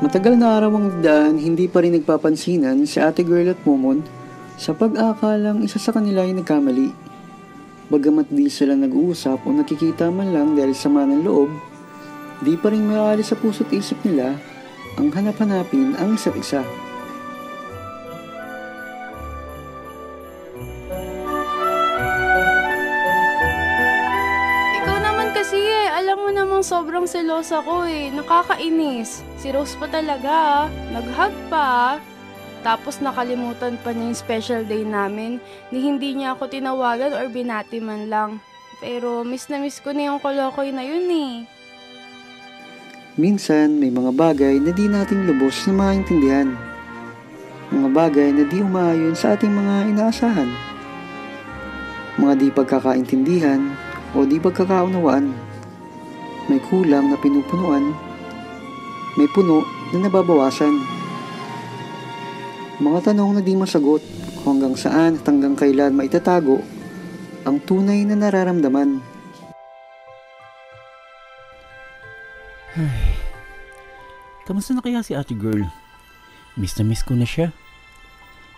Matagal na araw ang daan, hindi pa rin nagpapansinan si Ate Girl at Momon sa pag-aakalang isa sa kanila ay nagkamali. Bagamat di sila nag-uusap o nakikita man lang dahil sama ng loob, di pa rin maalis sa puso't isip nila ang hanap-hanapin ang isa't isa. Alam mo namang sobrang selosa ko eh. Nakakainis. Si Rose pa talaga ah. Nag-hug pa. Tapos nakalimutan pa niya yung special day namin ni hindi niya ako tinawagan or binati man lang. Pero miss na miss ko na yung kolokoy na yun eh. Minsan may mga bagay na di natin lubos na maintindihan. Mga bagay na di umaayon sa ating mga inaasahan. Mga di pagkakaintindihan o di pagkakaunawaan. May kulang na pinupunuan, may puno na nababawasan. Mga tanong na di masagot kung hanggang saan at hanggang kailan maitatago ang tunay na nararamdaman. Ay, kamusta na kaya si Ate Girl? Miss na miss ko na siya.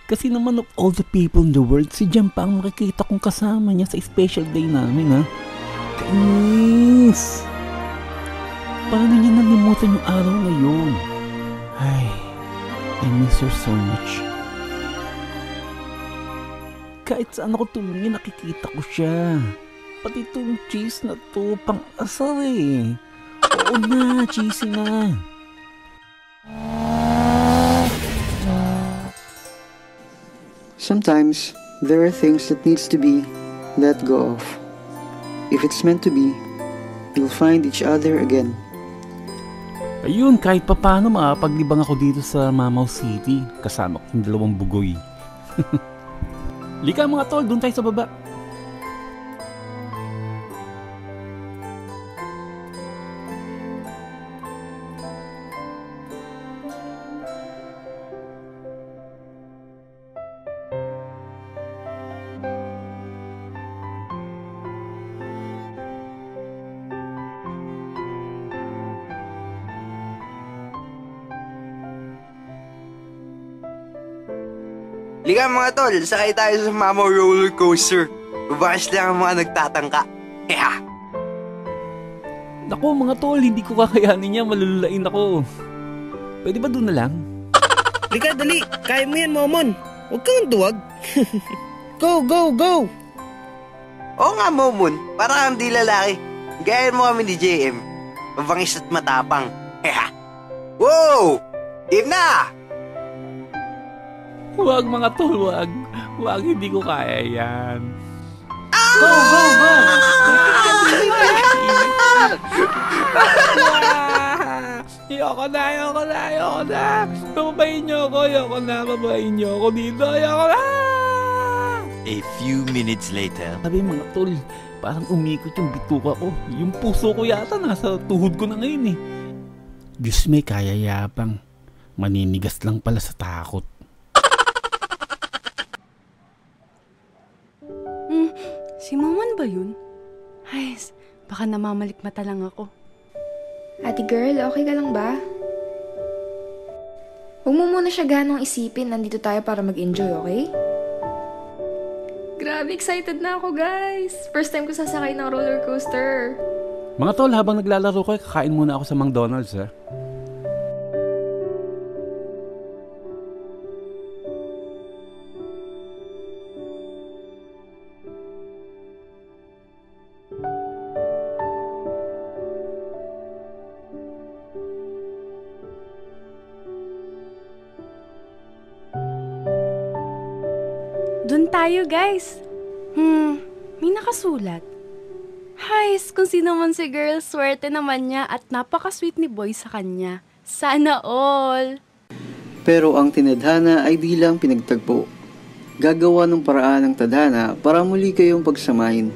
Kasi naman of all the people in the world, si Jam pa ang makikita kong kasama niya sa special day namin ha. Kainis! Paano niya nalimutan yung araw na yun? Ay, I miss her so much. Kahit saan ako tumingin, nakikita ko siya. Pati itong cheese na to, pang-asar eh. Oo na, cheesy na. Sometimes, there are things that needs to be let go of. If it's meant to be, you'll find each other again. Ayun, kahit papaano makapaglibang ako dito sa Mamaw City. Kasama ko yung dalawang bugoy. Lika mga tol, doon tayo sa baba. Liga mga tol, sakay tayo sa Mamaw roller coaster. Babakas lang ang mga nagtatangka. Heha! Naku mga tol, hindi ko kakayanin niya, malululain ako. Pwede ba doon na lang? Liga, dali! Kaya mo yan, Momon! Huwag kang duwag! Go, go, go! Oo nga, Momon. Para kang di lalaki. Gayahin mo kami ni JM. Mabangis at matapang. Heha! Wow! Game na! Huwag mga tol, huwag. Huwag, hindi ko kaya yan. Go, go, go! Ayoko na. Babayin niyo ako dito. Ayoko na. A few minutes later. Sabi mga tol, parang umikot yung bituka ko. Yung puso ko yata nasa tuhod ko na ngayon eh. Diyos may kaya yapang. Maninigas lang pala sa takot. Si Momon ba yun? Ay, baka namamalikmata lang ako. Ate Girl, okay ka lang ba? Huwag mo muna siya ganong isipin. Nandito tayo para mag-enjoy, okay? Grabe, excited na ako, guys! First time ko sasakay ng roller coaster. Mga tol, habang naglalaro ko, kakain muna ako sa McDonald's ha. Doon tayo, guys. May nakasulat. Hays, kung sino man si girl, swerte naman niya at napaka-sweet ni boy sa kanya. Sana all. Pero ang tinadhana ay di lang pinagtagpo. Gagawa ng paraan ng tadhana para muli kayong pagsamahin.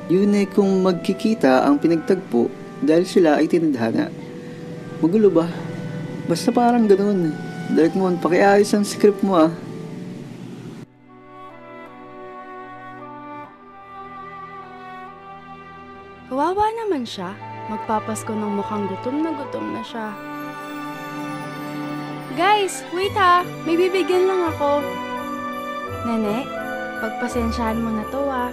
Yun ay kung magkikita ang pinagtagpo dahil sila ay tinadhana. Magulo ba? Basta parang ganoon. Dark Moon, pakiayos ang script mo ah. Kawawa naman siya. Magpapasko ng mukhang gutom na siya. Guys, wait ha. May bibigyan lang ako. Nene, pagpasensyahan mo na to ah.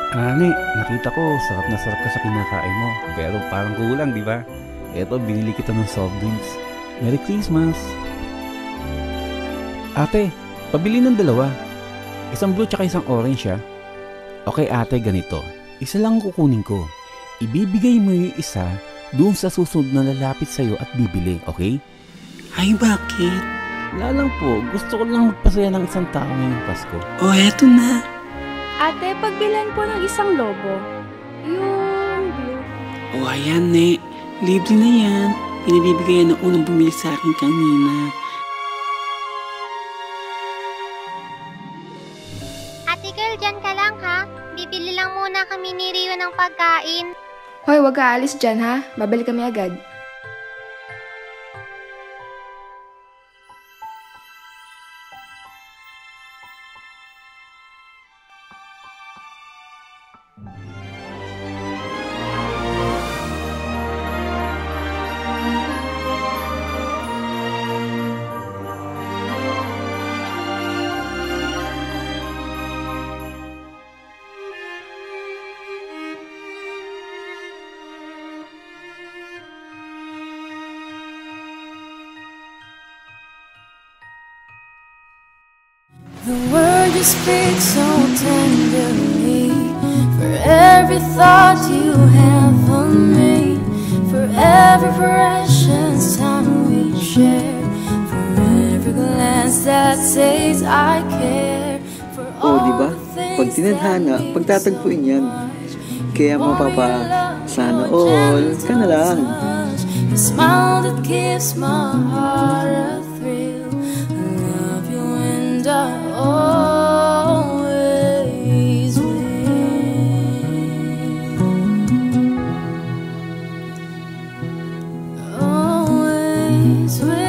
Ani, nakita ko, sarap na sarap ka sa kinakain mo. Pero parang kulang, di ba? Eto, binili kita ng soft drinks. Merry Christmas! Ate, pabili ng dalawa. Isang blue tsaka isang orange ah. Okay ate, ganito. Isa lang kukunin ko. Ibibigay mo yung isa doon sa susunod na lalapit sa'yo at bibili, okay? Ay, bakit? Wala lang po, gusto ko lang magpasaya ng isang tao ngayong Pasko. O, eto na. Ate, pagbilan po ng isang lobo. Yung blue. O, ayan, ne. Libre na yan. Pinabibigay yan ng unang bumili sa akin kanina. Ate girl, dyan ka lang ha. Bibili lang muna kami ni Rio ng pagkain. Hoy, wag ka alis dyan ha. Babalik kami agad. The word you speak so tenderly, for every thought you have of me, for every precious time we share, for every glance that says I care, for Oh, di all ba? the Pag things tinadhana, that pagtatagpuin yan. Kaya mapapa, sana all ka na lang. the smile that gives my heart a thrill. I love you and I always will. Always will.